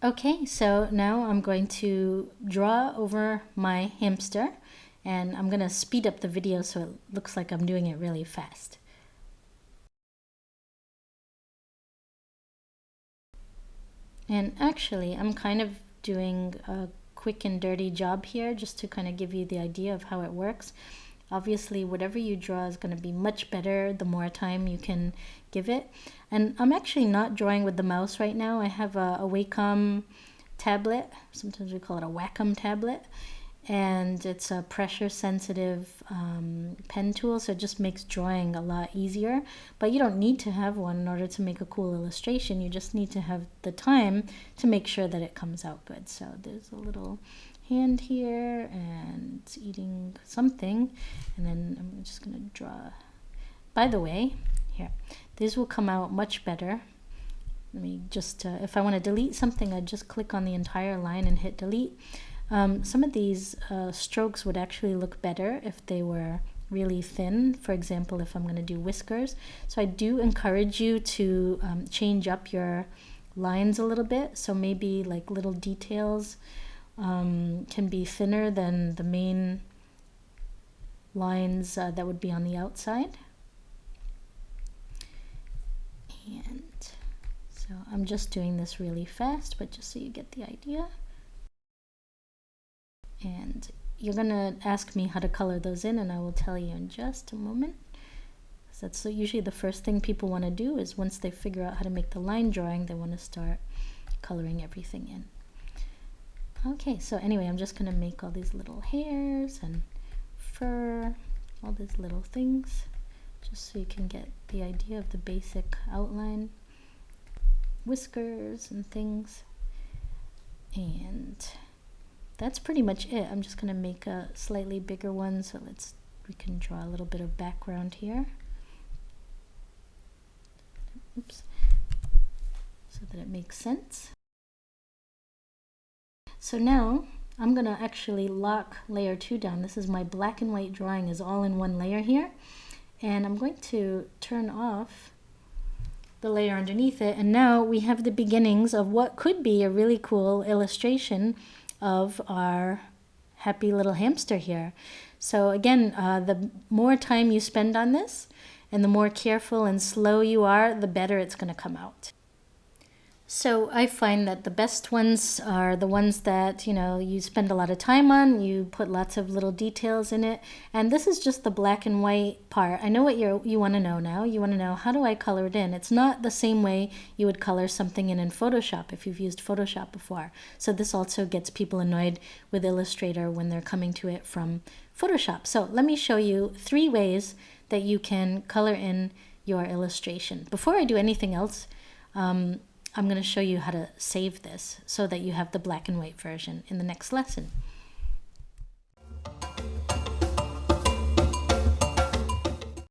Okay, so now I'm going to draw over my hamster, and I'm going to speed up the video so it looks like I'm doing it really fast. And actually, I'm kind of doing a quick and dirty job here just to kind of give you the idea of how it works. Obviously, whatever you draw is going to be much better the more time you can give it. And I'm actually not drawing with the mouse right now. I have a Wacom tablet. Sometimes we call it a Wacom tablet. And it's a pressure sensitive pen tool, so it just makes drawing a lot easier. But you don't need to have one in order to make a cool illustration. You just need to have the time to make sure that it comes out good. So there's a little hand here and it's eating something, and then I'm just gonna draw. By the way, here, these will come out much better. Let me just if I want to delete something, I just click on the entire line and hit delete. Some of these strokes would actually look better if they were really thin. For example, if I'm going to do whiskers. So I do encourage you to change up your lines a little bit. So maybe like little details can be thinner than the main lines that would be on the outside. And so I'm just doing this really fast, but just so you get the idea. And you're gonna ask me how to color those in, and I will tell you in just a moment. So that's usually the first thing people want to do, is once they figure out how to make the line drawing, they want to start coloring everything in. Okay, so anyway, I'm just gonna make all these little hairs and fur, all these little things, just so you can get the idea of the basic outline. Whiskers and things. And that's pretty much it. I'm just going to make a slightly bigger one, so we can draw a little bit of background here. Oops. So that it makes sense. So now I'm going to actually lock layer 2 down. This is my black and white drawing, is all in one layer here. And I'm going to turn off the layer underneath it, and now we have the beginnings of what could be a really cool illustration of our happy little hamster here. So again, the more time you spend on this and the more careful and slow you are, the better it's going to come out. So I find that the best ones are the ones that, you spend a lot of time on, you put lots of little details in it. And this is just the black and white part. I know what you want to know now. You want to know, how do I color it in? It's not the same way you would color something in Photoshop if you've used Photoshop before. So this also gets people annoyed with Illustrator when they're coming to it from Photoshop. So let me show you 3 ways that you can color in your illustration. Before I do anything else, I'm going to show you how to save this so that you have the black and white version in the next lesson.